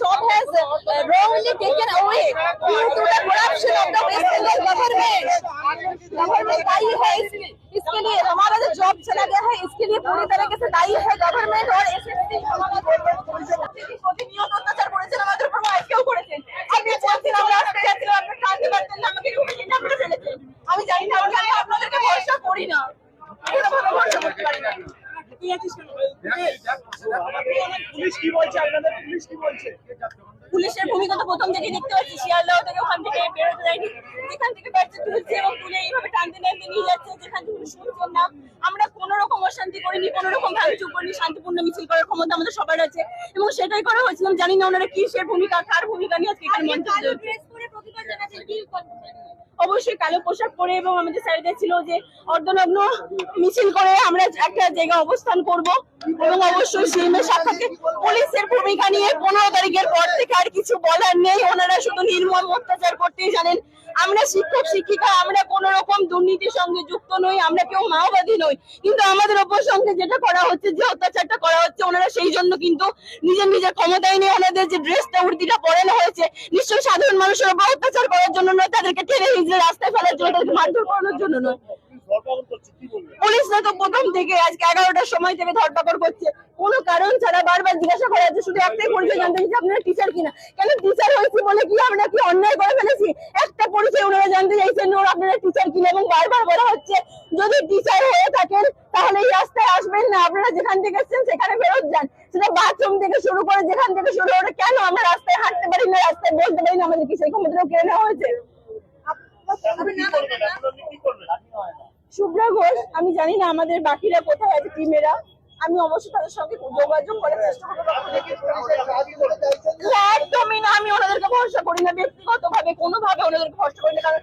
Job has wrongly taken away due to the corruption of the West Bengal government. Government दायी है इसके लिए, हमारा जो जॉब चला गया है इसके लिए पूरी तरीके से दायी है गवर्नमेंट और एसएससी। প্রতিনিয়ত অত্যাচার করেছেন আমাদের উপর, আজকেও করেছেন। আপনি বলছেন আমরা আসতে যাচ্ছিলাম, আপনি টানতে পারতেন না, আমাকে রুমে কিনে আপনারা ফেলেছেন। আমি জানি না, আমি আপনাদেরকে ভরসা করি না, কোনোভাবে ভরসা করতে পারি না। পুলিশ কি বলছে আপনাদের? পুলিশ কি বলছে? পুলিশের ভূমিকা তো প্রথম থেকে দেখতে পাচ্ছি, শিয়ালদহ থেকে ওখান থেকে বেরোতে যায়নি, যেখান থেকে বাচ্চা তুলছে এবং তুলে এইভাবে টানতে টানতে নিয়ে যাচ্ছে, যেখান থেকে শুনছেন না। আমরা কোনো রকম অশান্তি করিনি, কোনো রকম ভাঙচুর করিনি, শান্তিপূর্ণ মিছিল করার ক্ষমতা আমাদের সবার আছে এবং সেটাই করা হয়েছিল। জানি না ওনারা কিসের ভূমিকা, কার ভূমিকা নিয়ে আজকে এখানে মঞ্চে অবশ্যই কালো পোশাক পরে এবং আমাদের স্যারদের ছিল যে অর্ধনগ্ন মিছিল করে আমরা একটা জায়গায় অবস্থান করব এবং অবশ্যই সিএমের সাক্ষাৎকে পুলিশের ভূমিকা নিয়ে 15 তারিখের পর থেকে আর কিছু বলার নেই। ওনারা শুধু নির্মম অত্যাচার করতেই জানেন। আমরা শিক্ষক শিক্ষিকা, আমরা কোন রকম দুর্নীতির সঙ্গে যুক্ত নই, আমরা কেউ মাওবাদী নই, কিন্তু আমাদের ওপর সঙ্গে যেটা করা হচ্ছে, যে অত্যাচারটা করা হচ্ছে, ওনারা সেই জন্য কিন্তু নিজের নিজের ক্ষমতায় নিয়ে ওনাদের যে ড্রেসটা উর্দিটা পরানো হয়েছে, নিশ্চয়ই সাধারণ মানুষের উপর অত্যাচার করার জন্য নয়, তাদেরকে ঠেলে নিজের রাস্তায় ফেলার জন্য, তাদেরকে মারধর করানোর জন্য নয়। পুলিশরা তো প্রথম থেকে আজকে 11টার সময় থেকে ধরপাকড় করছে, কোনো কারণ ছাড়া বারবার জিজ্ঞাসা করা যাচ্ছে, শুধু একটাই পরিচয় জানতে চাইছে, আপনারা টিচার কিনা। কেন টিচার হয়েছি বলে কি আমরা কি অন্যায় করে ফেলেছি? একটা পরিচয় ওনারা জানতে চাইছেন, ওরা আপনারা টিচার কিনা, এবং বারবার বলা হচ্ছে যদি টিচার হয়ে থাকেন তাহলে এই রাস্তায় আসবেন না, আপনারা যেখান থেকে এসেছেন সেখানে ফেরত যান। সেটা বাথরুম থেকে শুরু করে যেখান থেকে শুরু করে, কেন আমরা রাস্তায় হাঁটতে পারি না, রাস্তায় বলতে পারি না, আমাদের কি সেই ক্ষমতাটাও কেড়ে নেওয়া হয়েছে? শুভ্রা ঘোষ, আমি জানি না আমাদের বাকিরা কোথায় আছে টিমেরা, আমি অবশ্যই তাদের সঙ্গে যোগাযোগ করার চেষ্টা করবো। একদমই না, আমি ওনাদেরকে ভরসা করি না, ব্যক্তিগত ভাবে কোনোভাবে ওনাদেরকে ভরসা করি না, কারণ